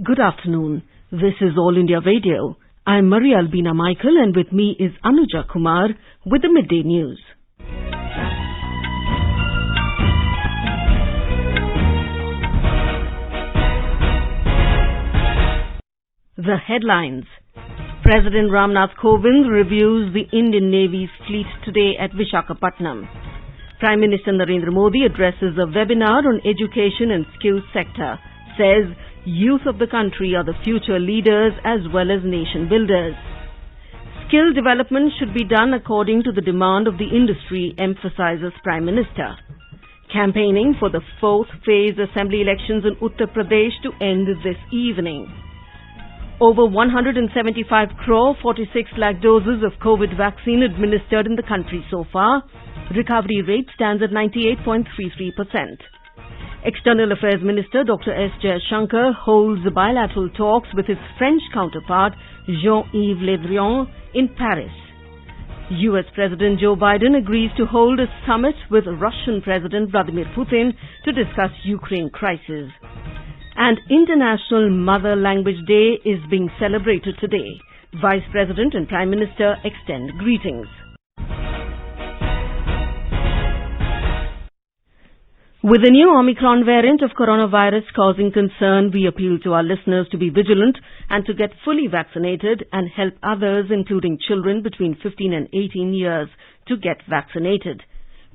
Good afternoon. This is All India Radio. I'm Maria Albina Michael and with me is Anuja Kumar with the Midday News. The headlines. President Ramnath Kovind reviews the Indian Navy's fleet today at Visakhapatnam. Prime Minister Narendra Modi addresses a webinar on education and skills sector. Says youth of the country are the future leaders as well as nation builders. Skill development should be done according to the demand of the industry, emphasizes Prime Minister. Campaigning for the fourth phase assembly elections in Uttar Pradesh to end this evening. Over 175 crore 46 lakh doses of COVID vaccine administered in the country so far. Recovery rate stands at 98.33%. External Affairs Minister Dr. S. Jaishankar holds bilateral talks with his French counterpart Jean-Yves Le Drian in Paris. US President Joe Biden agrees to hold a summit with Russian President Vladimir Putin to discuss Ukraine crisis. And International Mother Language Day is being celebrated today. Vice President and Prime Minister extend greetings. With the new Omicron variant of coronavirus causing concern, we appeal to our listeners to be vigilant and to get fully vaccinated and help others, including children between 15 and 18 years, to get vaccinated.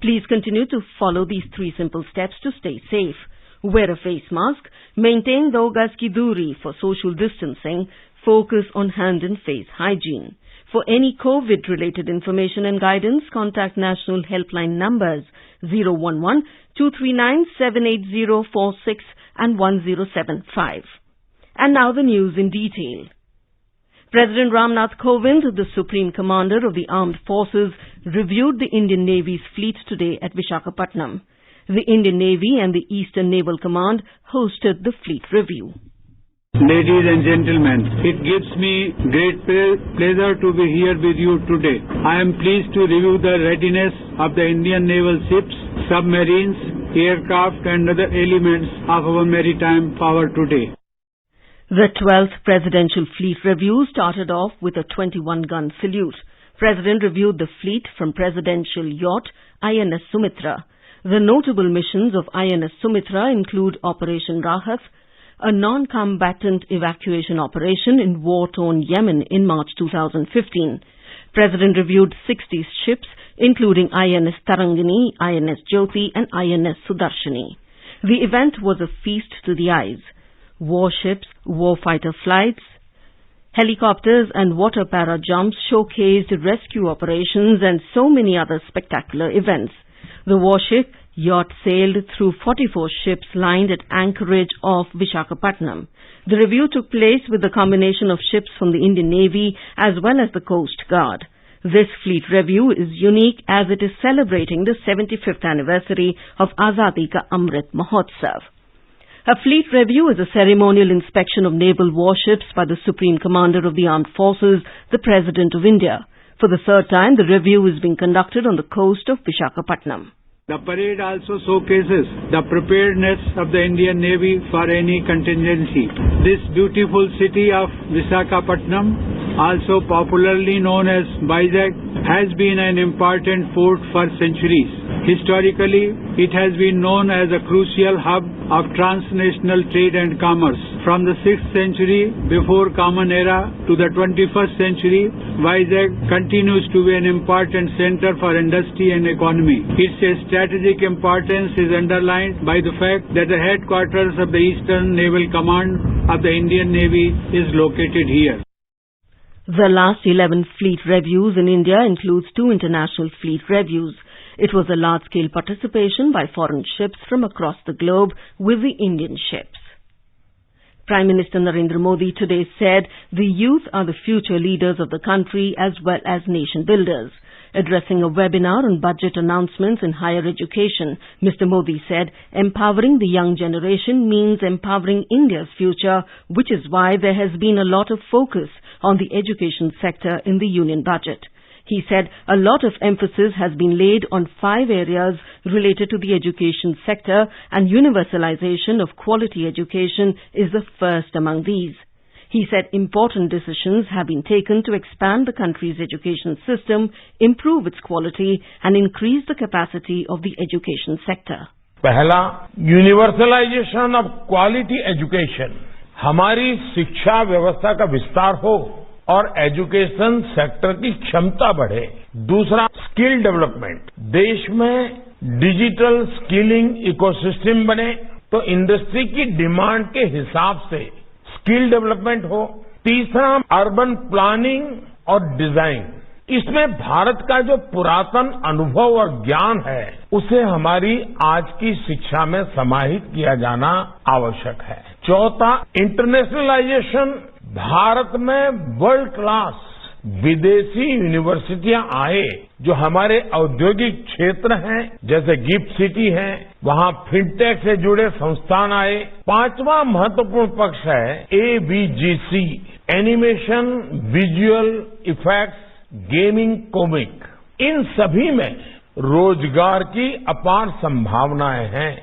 Please continue to follow these 3 simple steps to stay safe. Wear a face mask, maintain 2 gaz ki duri for social distancing, focus on hand and face hygiene. For any COVID-related information and guidance, contact national helpline numbers 011-239-78046 and 1075. And now the news in detail. President Ramnath Kovind, the Supreme Commander of the Armed Forces, reviewed the Indian Navy's fleet today at Visakhapatnam. The Indian Navy and the Eastern Naval Command hosted the fleet review. Ladies and gentlemen, it gives me great pleasure to be here with you today. I am pleased to review the readiness of the Indian naval ships, submarines, aircraft and other elements of our maritime power today. The 12th Presidential Fleet Review started off with a 21-gun salute. President reviewed the fleet from Presidential Yacht INS Sumitra. The notable missions of INS Sumitra include Operation Rahat, a non-combatant evacuation operation in war-torn Yemen in March 2015. President reviewed 60 ships, including INS Tarangini, INS Jyoti and INS Sudarshini. The event was a feast to the eyes. Warships, warfighter flights, helicopters and water para jumps showcased rescue operations and so many other spectacular events. The warship yacht sailed through 44 ships lined at anchorage off Visakhapatnam. The review took place with a combination of ships from the Indian Navy as well as the Coast Guard. This fleet review is unique as it is celebrating the 75th anniversary of Azadi Ka Amrit Mahotsav. A fleet review is a ceremonial inspection of naval warships by the Supreme Commander of the Armed Forces, the President of India. For the 3rd time, the review is being conducted on the coast of Visakhapatnam. The parade also showcases the preparedness of the Indian Navy for any contingency. This beautiful city of Visakhapatnam, also popularly known as Vizag, has been an important port for centuries. Historically, it has been known as a crucial hub of transnational trade and commerce. From the 6th century before Common Era to the 21st century, Vizag continues to be an important center for industry and economy. Its strategic importance is underlined by the fact that the headquarters of the Eastern Naval Command of the Indian Navy is located here. The last 11 fleet reviews in India includes 2 international fleet reviews. It was a large-scale participation by foreign ships from across the globe with the Indian ships. Prime Minister Narendra Modi today said the youth are the future leaders of the country as well as nation builders. Addressing a webinar on budget announcements in higher education, Mr. Modi said empowering the young generation means empowering India's future, which is why there has been a lot of focus on the education sector in the union budget. He said a lot of emphasis has been laid on 5 areas related to the education sector, and universalization of quality education is the first among these. He said important decisions have been taken to expand the country's education system, improve its quality, and increase the capacity of the education sector. पहला, universalization of quality education, हमारी शिक्षा व्यवस्था का विस्तार हो और education sector की क्षमता बढ़े। दूसरा, स्किल डेवलपमेंट, देश में डिजिटल स्किलिंग इकोसिस्टम बने तो इंडस्ट्री की डिमांड के हिसाब से स्किल डेवलपमेंट हो। तीसरा, अर्बन प्लानिंग और डिजाइन, इसमें भारत का जो पुरातन अनुभव और ज्ञान है उसे हमारी आज की शिक्षा में समाहित किया जाना आवश्यक है। चौथा, इंटरनेशनलाइजेशन, भारत में वर्ल्ड क्लास विदेशी यूनिवर्सिटियां आए जो हमारे औद्योगिक क्षेत्र हैं, जैसे गिफ्ट सिटी है, वहां फिनटेक से जुड़े संस्थान आए। पांचवा महत्वपूर्ण पक्ष है AVGC, animation, visual effects, gaming, comic, इन सभी में रोजगार की अपार संभावनाएं हैं।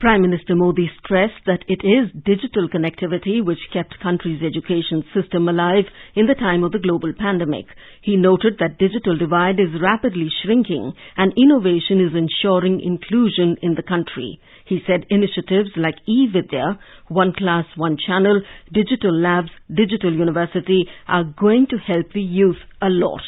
Prime Minister Modi stressed that it is digital connectivity which kept country's education system alive in the time of the global pandemic. He noted that digital divide is rapidly shrinking and innovation is ensuring inclusion in the country. He said initiatives like e-Vidya, One Class, One Channel, digital labs, digital university are going to help the youth a lot.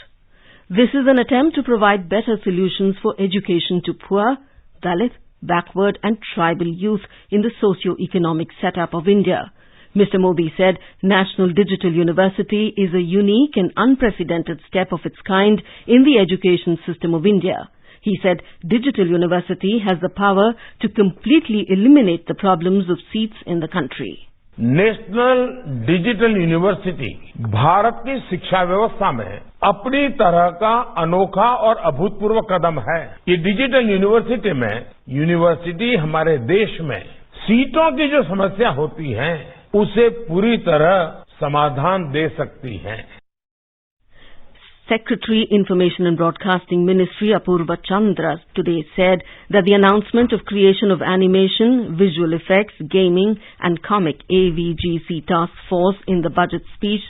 This is an attempt to provide better solutions for education to poor, Dalit, backward and tribal youth in the socio-economic setup of India. Mr. Modi said National Digital University is a unique and unprecedented step of its kind in the education system of India. He said Digital University has the power to completely eliminate the problems of seats in the country. National digital university Bharat की शिक्षा व्यवस्था में अपनी तरह का अनोखा और अभूतपूर्व कदम है। ये डिजिटल यूनिवर्सिटी में यूनिवर्सिटी हमारे देश में सीटों की जो समस्या होती है उसे पूरी तरह समाधान दे सकती है। Secretary Information and Broadcasting Ministry Apurva Chandra today said that the announcement of creation of animation, visual effects, gaming and comic AVGC task force in the budget speech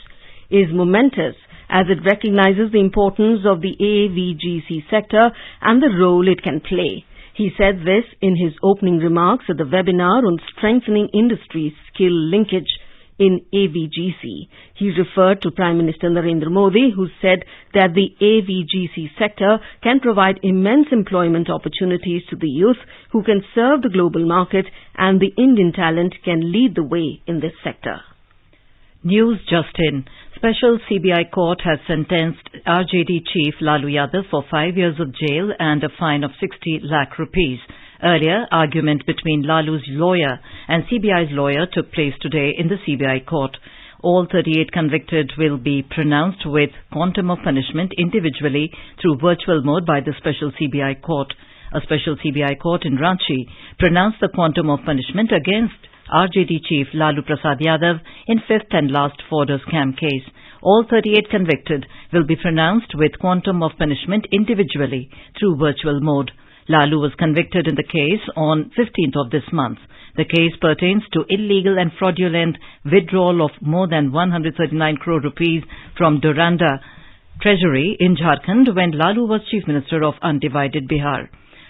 is momentous as it recognizes the importance of the AVGC sector and the role it can play. He said this in his opening remarks at the webinar on strengthening industry skill linkage in AVGC. He referred to Prime Minister Narendra Modi, who said that the AVGC sector can provide immense employment opportunities to the youth who can serve the global market, and the Indian talent can lead the way in this sector. News just in. Special CBI court has sentenced RJD chief Lalu Yadav for 5 years of jail and a fine of 60 lakh rupees. Earlier, argument between Lalu's lawyer and CBI's lawyer took place today in the CBI court. All 38 convicted will be pronounced with quantum of punishment individually through virtual mode by the special CBI court. A special CBI court in Ranchi pronounced the quantum of punishment against RJD chief Lalu Prasad Yadav in 5th and last forders scam case. All 38 convicted will be pronounced with quantum of punishment individually through virtual mode. Lalu was convicted in the case on 15th of this month. The case pertains to illegal and fraudulent withdrawal of more than 139 crore rupees from Doranda Treasury in Jharkhand when Lalu was Chief Minister of undivided Bihar.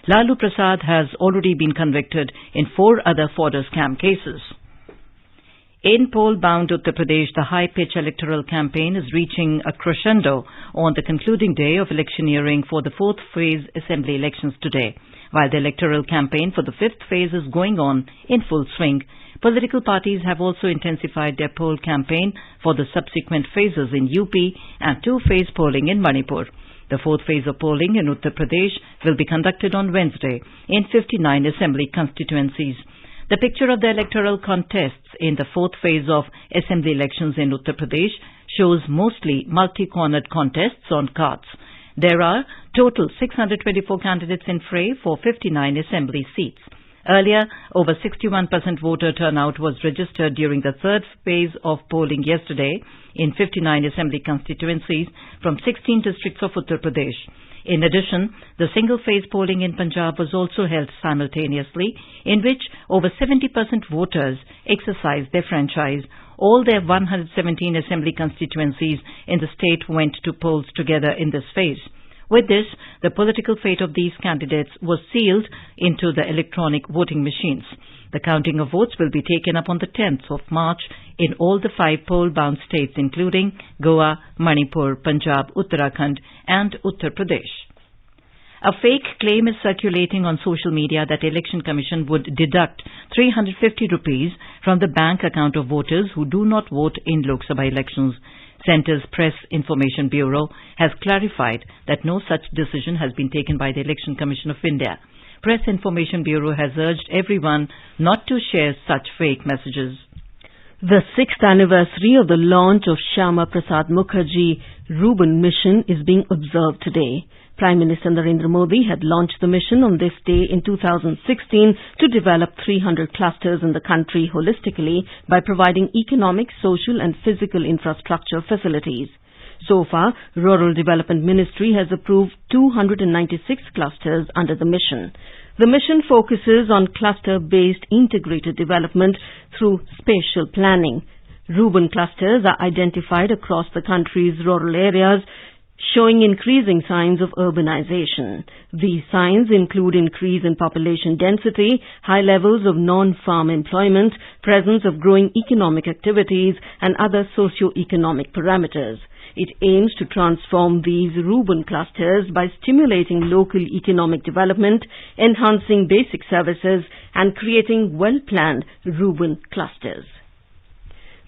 Lalu Prasad has already been convicted in 4 other fodder scam cases. In poll-bound Uttar Pradesh, the high-pitch electoral campaign is reaching a crescendo on the concluding day of electioneering for the 4th phase assembly elections today. While the electoral campaign for the 5th phase is going on in full swing, political parties have also intensified their poll campaign for the subsequent phases in UP and 2-phase polling in Manipur. The 4th phase of polling in Uttar Pradesh will be conducted on Wednesday in 59 assembly constituencies. The picture of the electoral contests in the 4th phase of assembly elections in Uttar Pradesh shows mostly multi-cornered contests on cards. There are total 624 candidates in fray for 59 assembly seats. Earlier, over 61% voter turnout was registered during the third phase of polling yesterday in 59 assembly constituencies from 16 districts of Uttar Pradesh. In addition, the single-phase polling in Punjab was also held simultaneously, in which over 70% voters exercised their franchise. All their 117 assembly constituencies in the state went to polls together in this phase. With this, the political fate of these candidates was sealed into the electronic voting machines. The counting of votes will be taken up on the 10th of March in all the 5 poll-bound states including Goa, Manipur, Punjab, Uttarakhand and Uttar Pradesh. A fake claim is circulating on social media that Election Commission would deduct 350 rupees from the bank account of voters who do not vote in Lok Sabha elections. Centre's Press Information Bureau has clarified that no such decision has been taken by the Election Commission of India. Press Information Bureau has urged everyone not to share such fake messages. The 6th anniversary of the launch of Shyama Prasad Mukherjee Reuben mission is being observed today. Prime Minister Narendra Modi had launched the mission on this day in 2016 to develop 300 clusters in the country holistically by providing economic, social and physical infrastructure facilities. So far, Rural Development Ministry has approved 296 clusters under the mission. The mission focuses on cluster-based integrated development through spatial planning. Reuben clusters are identified across the country's rural areas, showing increasing signs of urbanization. These signs include increase in population density, high levels of non-farm employment, presence of growing economic activities and other socio-economic parameters. It aims to transform these Reuben clusters by stimulating local economic development, enhancing basic services and creating well-planned Reuben clusters.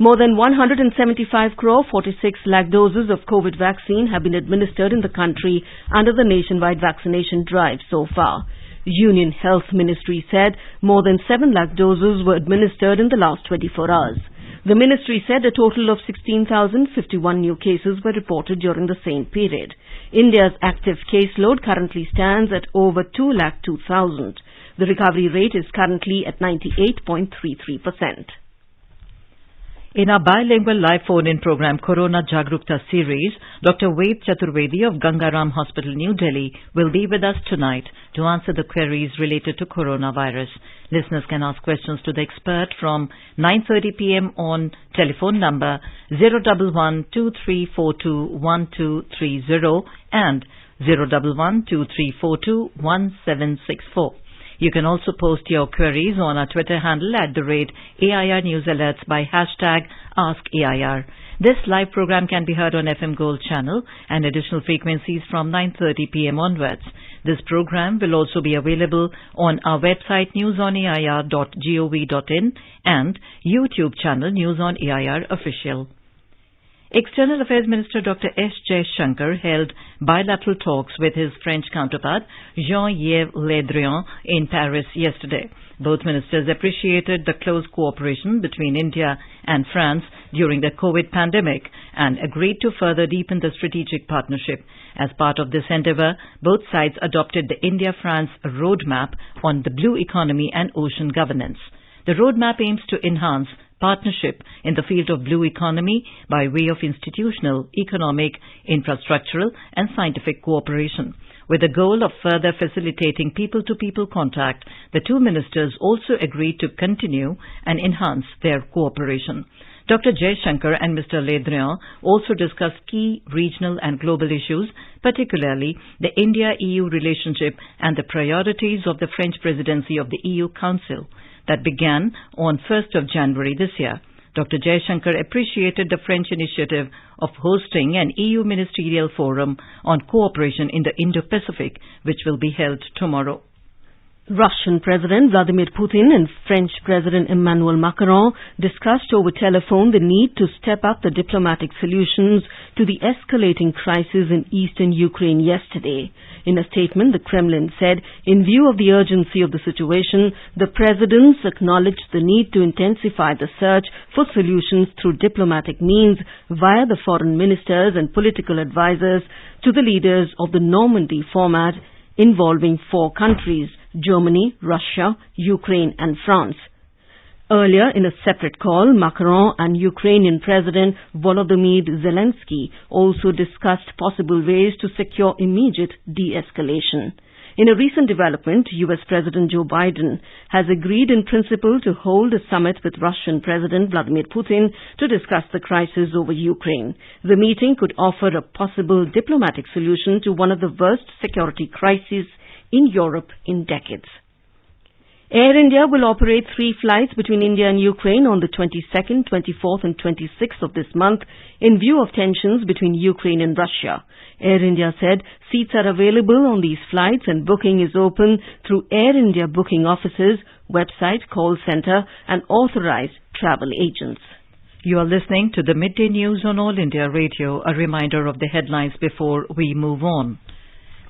More than 175 crore 46 lakh doses of COVID vaccine have been administered in the country under the nationwide vaccination drive so far. Union Health Ministry said more than 7 lakh doses were administered in the last 24 hours. The ministry said a total of 16,051 new cases were reported during the same period. India's active caseload currently stands at over 2,02,000. The recovery rate is currently at 98.33%. In our bilingual live phone-in program Corona Jagrukta series, Dr. Ved Chaturvedi of Gangaram Hospital, New Delhi will be with us tonight to answer the queries related to coronavirus. Listeners can ask questions to the expert from 9:30 p.m. on telephone number 011-2342-1230 and 011-2342-1764. You can also post your queries on our Twitter handle @AIR News Alerts by hashtag AskAIR. This live program can be heard on FM Gold channel and additional frequencies from 9:30 p.m. onwards. This program will also be available on our website newsonair.gov.in and YouTube channel News on AIR Official. External Affairs Minister Dr. S. Jaishankar held bilateral talks with his French counterpart Jean-Yves Le Drian in Paris yesterday. Both ministers appreciated the close cooperation between India and France during the COVID pandemic and agreed to further deepen the strategic partnership. As part of this endeavour, both sides adopted the India-France roadmap on the blue economy and ocean governance. The roadmap aims to enhance partnership in the field of blue economy by way of institutional, economic, infrastructural and scientific cooperation. With the goal of further facilitating people-to-people contact, the two ministers also agreed to continue and enhance their cooperation. Dr. Jaishankar and Mr. Le Drian also discussed key regional and global issues, particularly the India-EU relationship and the priorities of the French presidency of the EU Council that began on 1st of January this year. Dr. Jaishankar appreciated the French initiative of hosting an EU ministerial forum on cooperation in the Indo-Pacific, which will be held tomorrow. Russian President Vladimir Putin and French President Emmanuel Macron discussed over telephone the need to step up the diplomatic solutions to the escalating crisis in eastern Ukraine yesterday. In a statement, the Kremlin said, in view of the urgency of the situation, the presidents acknowledged the need to intensify the search for solutions through diplomatic means via the foreign ministers and political advisers to the leaders of the Normandy format involving 4 countries, Germany, Russia, Ukraine and France. Earlier, in a separate call, Macron and Ukrainian President Volodymyr Zelensky also discussed possible ways to secure immediate de-escalation. In a recent development, U.S. President Joe Biden has agreed in principle to hold a summit with Russian President Vladimir Putin to discuss the crisis over Ukraine. The meeting could offer a possible diplomatic solution to one of the worst security crises in Europe in decades. Air India will operate 3 flights between India and Ukraine on the 22nd, 24th and 26th of this month in view of tensions between Ukraine and Russia. Air India said seats are available on these flights and booking is open through Air India booking offices, website, call center and authorized travel agents. You are listening to the Midday News on All India Radio. A reminder of the headlines before we move on.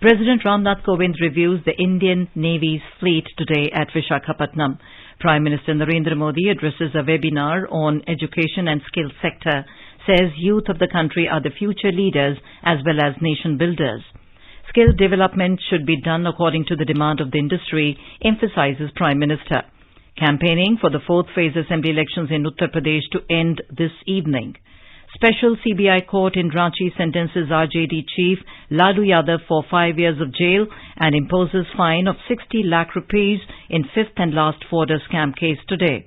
President Ramnath Kovind reviews the Indian Navy's fleet today at Visakhapatnam. Prime Minister Narendra Modi addresses a webinar on education and skill sector, says youth of the country are the future leaders as well as nation builders. Skill development should be done according to the demand of the industry, emphasizes Prime Minister. Campaigning for the 4th phase assembly elections in Uttar Pradesh to end this evening. Special CBI court in Ranchi sentences RJD chief Lalu Yadav for 5 years of jail and imposes fine of 60 lakh rupees in 5th and last forder scam case today.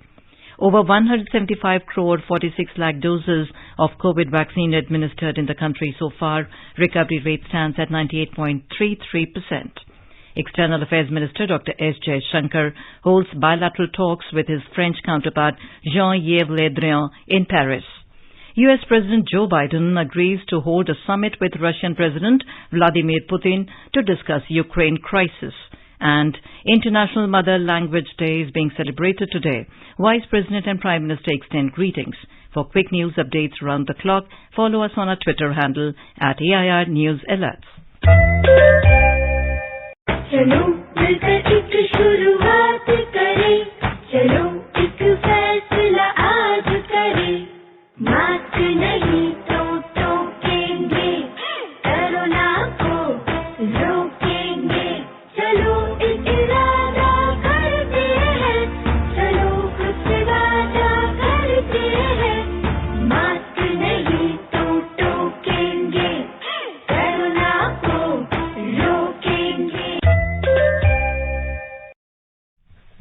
Over 175 crore 46 lakh doses of COVID vaccine administered in the country so far. Recovery rate stands at 98.33%. External Affairs Minister Dr. S. Jaishankar holds bilateral talks with his French counterpart Jean-Yves Le Drian in Paris. U.S. President Joe Biden agrees to hold a summit with Russian President Vladimir Putin to discuss Ukraine crisis. And International Mother Language Day is being celebrated today. Vice President and Prime Minister extend greetings. For quick news updates around the clock, follow us on our Twitter handle at AIR News Alerts. चलो मिलकर एक शुरुआत करें, चलो एक फैसला आज करें, मास्क नहीं तो टोकेंगे, कोरोना को रोकेंगे, चलो एक इरादा करते हैं, चलो खुद से वादा करते हैं, मास्क नहीं तो टोकेंगे, कोरोना को रोकेंगे.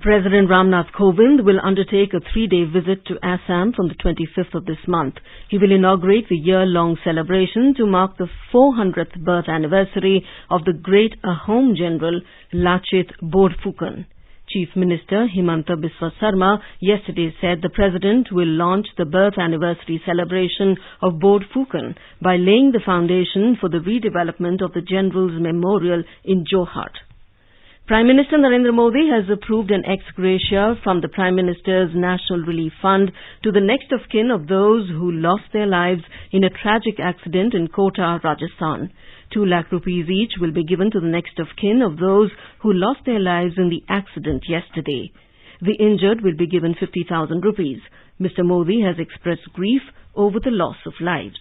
President Ramnath Kovind will undertake a 3-day visit to Assam from the 25th of this month. He will inaugurate the year-long celebration to mark the 400th birth anniversary of the great Ahom general Lachit Borphukan. Chief Minister Himanta Biswa Sarma yesterday said the President will launch the birth anniversary celebration of Borphukan by laying the foundation for the redevelopment of the General's Memorial in Jorhat. Prime Minister Narendra Modi has approved an ex gratia from the Prime Minister's National Relief Fund to the next of kin of those who lost their lives in a tragic accident in Kota, Rajasthan. 2 lakh rupees each will be given to the next of kin of those who lost their lives in the accident yesterday. The injured will be given 50,000 rupees. Mr. Modi has expressed grief over the loss of lives.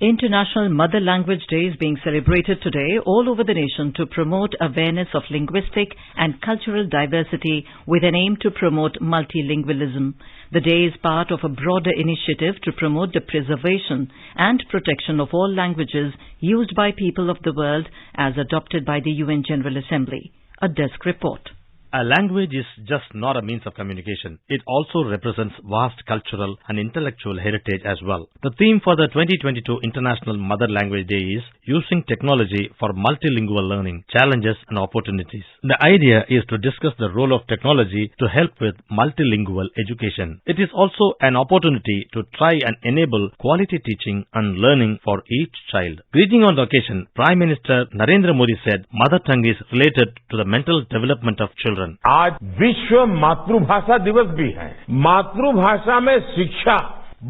International Mother Language Day is being celebrated today all over the nation to promote awareness of linguistic and cultural diversity with an aim to promote multilingualism. The day is part of a broader initiative to promote the preservation and protection of all languages used by people of the world as adopted by the UN General Assembly. A desk report. A language is just not a means of communication. It also represents vast cultural and intellectual heritage as well. The theme for the 2022 International Mother Language Day is Using Technology for Multilingual Learning, Challenges and Opportunities. The idea is to discuss the role of technology to help with multilingual education. It is also an opportunity to try and enable quality teaching and learning for each child. Greeting on the occasion, Prime Minister Narendra Modi said, Mother tongue is related to the mental development of children. आज विश्व मातृभाषा दिवस भी है. मातृभाषा में शिक्षा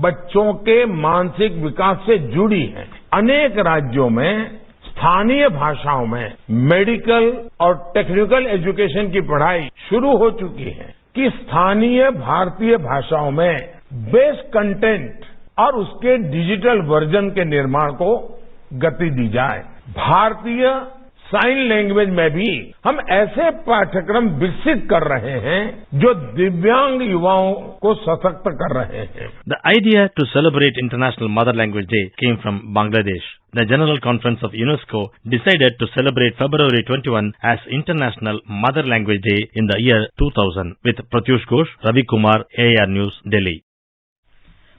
बच्चों के मानसिक विकास से जुड़ी है. अनेक राज्यों में स्थानीय भाषाओं में मेडिकल और टेक्निकल एजुकेशन की पढ़ाई शुरू हो चुकी है कि स्थानीय भारतीय भाषाओं में बेस कंटेंट और उसके डिजिटल वर्जन के निर्माण को गति दी जाए. भारतीय साइन लैंग्वेज में भी हम ऐसे पाठ्यक्रम विकसित कर रहे हैं जो दिव्यांग युवाओं को सशक्त कर रहे हैं. The idea to celebrate International Mother Language Day came from Bangladesh. The General Conference of UNESCO decided to celebrate February 21 as International Mother Language Day in the year 2000. With Pratyush Ghosh, Ravi Kumar, AIR News, Delhi.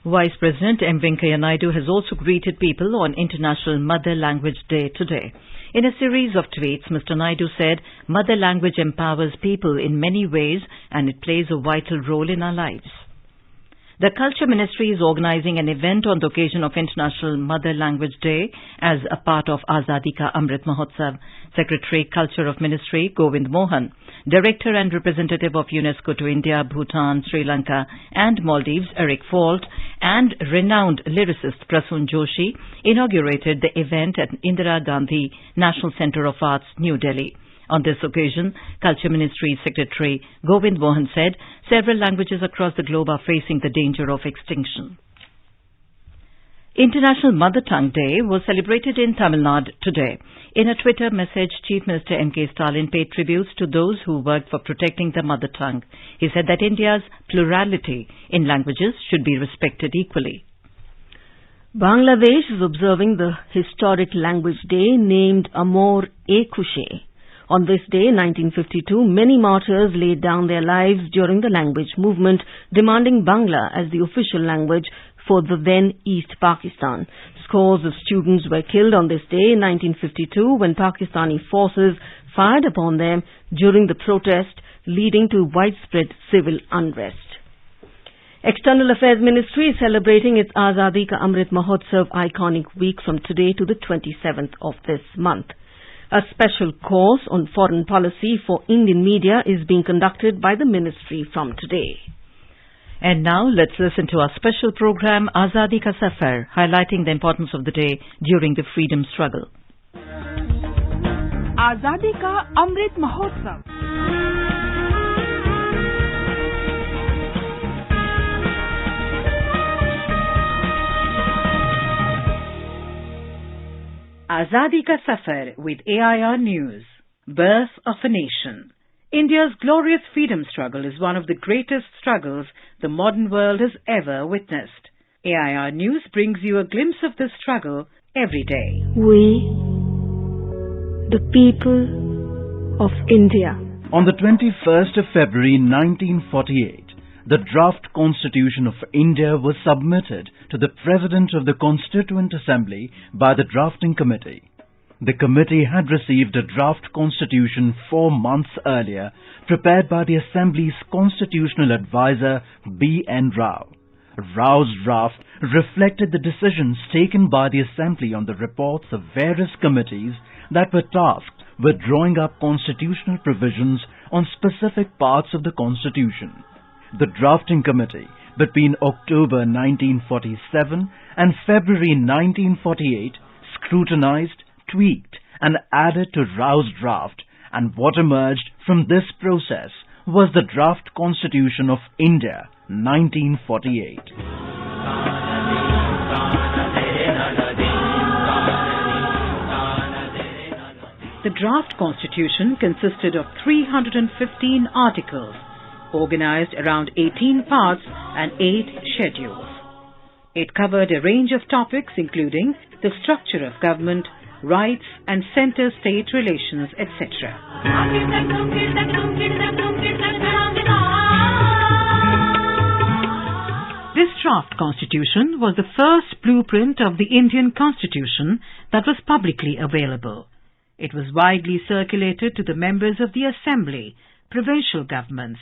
Vice President M. Venkaiah Naidu has also greeted people on International Mother Language Day today. In a series of tweets, Mr. Naidu said, "Mother language empowers people in many ways and it plays a vital role in our lives." The Culture Ministry is organizing an event on the occasion of International Mother Language Day as a part of Azadi Ka Amrit Mahotsav. Secretary Culture of Ministry Govind Mohan, Director and Representative of UNESCO to India, Bhutan, Sri Lanka and Maldives Eric Falt and renowned lyricist Prasun Joshi inaugurated the event at Indira Gandhi National Centre of Arts, New Delhi. On this occasion, Culture Ministry Secretary Govind Mohan said several languages across the globe are facing the danger of extinction. International Mother Tongue Day was celebrated in Tamil Nadu today. In a Twitter message, Chief Minister M.K. Stalin paid tributes to those who worked for protecting the mother tongue. He said that India's plurality in languages should be respected equally. Bangladesh is observing the historic language day named Amor E Khushe. On this day, 1952, many martyrs laid down their lives during the language movement, demanding Bangla as the official language for the then East Pakistan. Scores of students were killed on this day in 1952 when Pakistani forces fired upon them during the protest, leading to widespread civil unrest. External Affairs Ministry is celebrating its Azadi Ka Amrit Mahotsav iconic week from today to the 27th of this month. A special course on foreign policy for Indian media is being conducted by the ministry from today. And now let's listen to our special program Azadi Ka Safar, highlighting the importance of the day during the freedom struggle. Azadi Ka Amrit Mahotsav. Azadi Ka Safar with AIR News. Birth of a Nation. India's glorious freedom struggle is one of the greatest struggles the modern world has ever witnessed. AIR News brings you a glimpse of this struggle every day. We, the people of India. On the 21st of February 1948, the draft Constitution of India was submitted to the President of the Constituent Assembly by the Drafting Committee. The committee had received a draft constitution 4 months earlier, prepared by the Assembly's constitutional advisor B.N. Rao. Rao's draft reflected the decisions taken by the Assembly on the reports of various committees that were tasked with drawing up constitutional provisions on specific parts of the Constitution. The Drafting Committee, between October 1947 and February 1948, scrutinized, tweaked and added to Rao's draft, and what emerged from this process was the Draft Constitution of India, 1948. The draft constitution consisted of 315 articles, organized around 18 parts and 8 schedules. It covered a range of topics including the structure of government, rights and center-state relations, etc. This draft constitution was the first blueprint of the Indian Constitution that was publicly available. It was widely circulated to the members of the Assembly, provincial governments,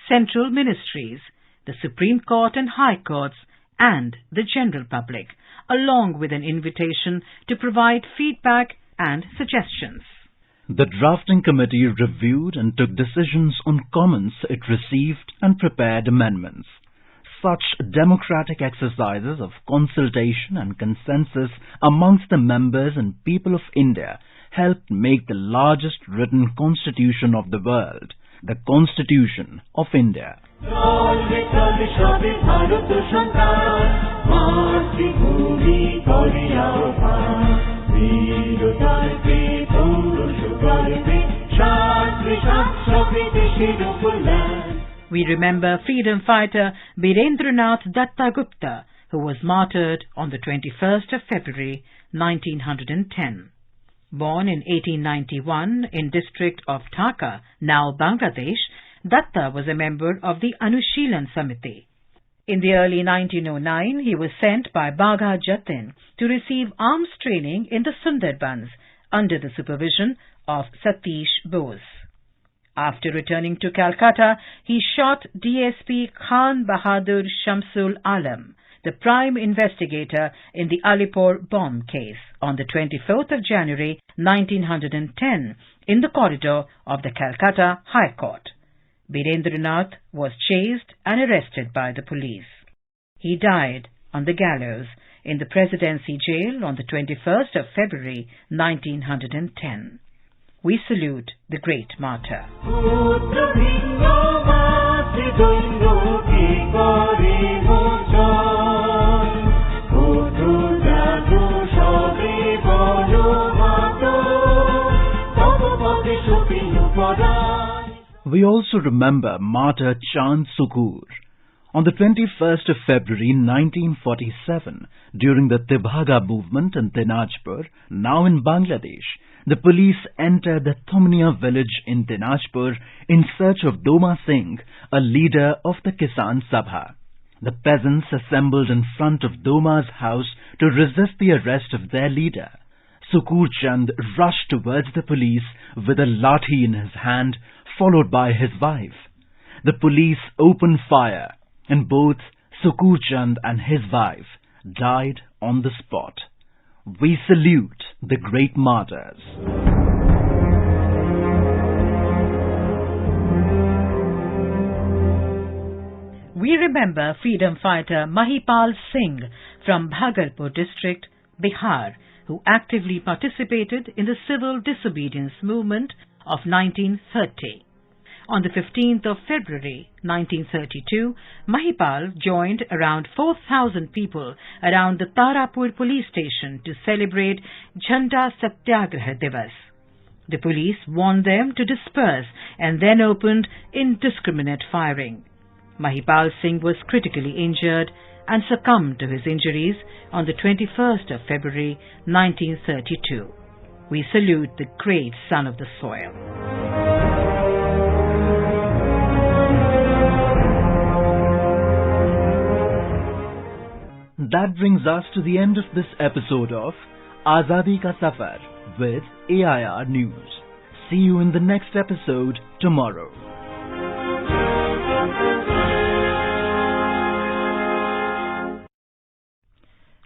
central ministries, the Supreme Court and High Courts, and the general public, along with an invitation to provide feedback and suggestions. The Drafting Committee reviewed and took decisions on comments it received and prepared amendments. Such democratic exercises of consultation and consensus amongst the members and people of India helped make the largest written constitution of the world, the Constitution of India. we remember freedom fighter Birendranath Dattagupta, who was martyred on the 21st of February 1910. Born in 1891 in district of Dhaka, now Bangladesh, Datta was a member of the Anushilan Samiti. In the early 1909, he was sent by Bagha Jatin to receive arms training in the Sundarbans under the supervision of Satish Bose. After returning to Calcutta, he shot DSP Khan Bahadur Shamsul Alam, the prime investigator in the Alipore bomb case, on the 24th of January 1910 in the corridor of the Calcutta High Court. Birendranath was chased and arrested by the police. He died on the gallows in the Presidency Jail on the 21st of February 1910. We salute the great martyr. We also remember martyr Chand Sukur. On the 21st of February 1947, during the Tibhaga movement in Dinajpur, now in Bangladesh, the police entered the Thumnia village in Dinajpur in search of Doma Singh, a leader of the Kisan Sabha. The peasants assembled in front of Doma's house to resist the arrest of their leader. Sukur Chand rushed towards the police with a lathi in his hand, followed by his wife. The police opened fire, and both Sukur Chand and his wife died on the spot. We salute the great martyrs. We remember freedom fighter Mahipal Singh from Bhagalpur district, Bihar, who actively participated in the civil disobedience movement of 1930. On the 15th of February 1932, Mahipal joined around 4,000 people around the Tarapur police station to celebrate Jhanda Satyagraha Divas. The police warned them to disperse and then opened indiscriminate firing. Mahipal Singh was critically injured and succumbed to his injuries on the 21st of February 1932. We salute the great son of the soil. That brings us to the end of this episode of Azadi Ka Safar with AIR News. See you in the next episode tomorrow.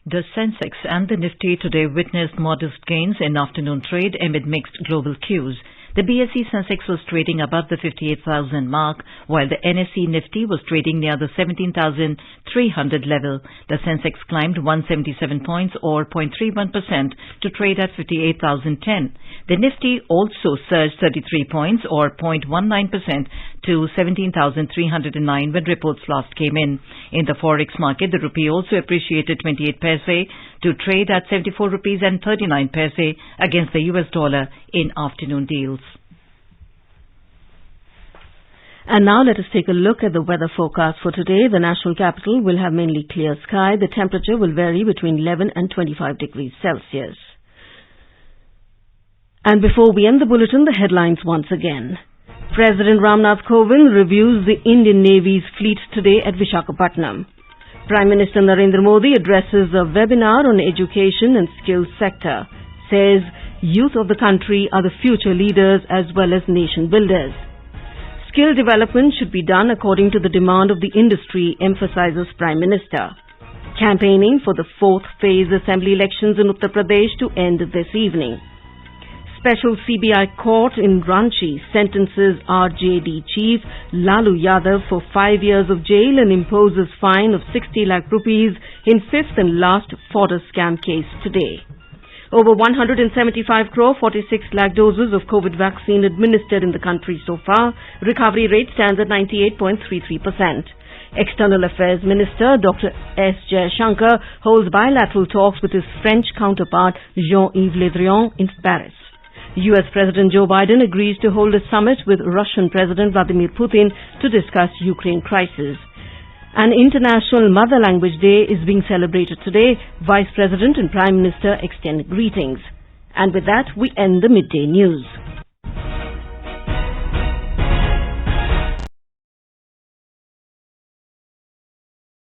The Sensex and the Nifty today witnessed modest gains in afternoon trade amid mixed global cues. The BSE Sensex was trading above the 58,000 mark, while the NSE Nifty was trading near the 17,300 level. The Sensex climbed 177 points or 0.31% to trade at 58,010. The Nifty also surged 33 points or 0.19% to 17,309 when reports last came in. In the forex market, the rupee also appreciated 28 paise to trade at 74 rupees and 39 paise against the US dollar in afternoon deals. And now let us take a look at the weather forecast for today. The national capital will have mainly clear sky. The temperature will vary between 11 and 25 degrees Celsius. And before we end the bulletin, the headlines once again. President Ramnath Kovind reviews the Indian Navy's fleet today at Visakhapatnam. Prime Minister Narendra Modi addresses a webinar on education and skills sector. Says youth of the country are the future leaders as well as nation builders. Skill development should be done according to the demand of the industry, emphasizes Prime Minister. Campaigning for the fourth phase assembly elections in Uttar Pradesh to end this evening. Special CBI court in Ranchi sentences RJD chief Lalu Yadav for 5 years of jail and imposes fine of 60 lakh rupees in fifth and last fodder scam case today. Over 175 crore 46 lakh doses of COVID vaccine administered in the country so far. Recovery rate stands at 98.33%. External Affairs Minister Dr. S. Jaishankar holds bilateral talks with his French counterpart Jean-Yves Le Drian in Paris. US President Joe Biden agrees to hold a summit with Russian President Vladimir Putin to discuss Ukraine crisis. An International Mother Language Day is being celebrated today. Vice President and Prime Minister extend greetings. And with that, we end the midday news.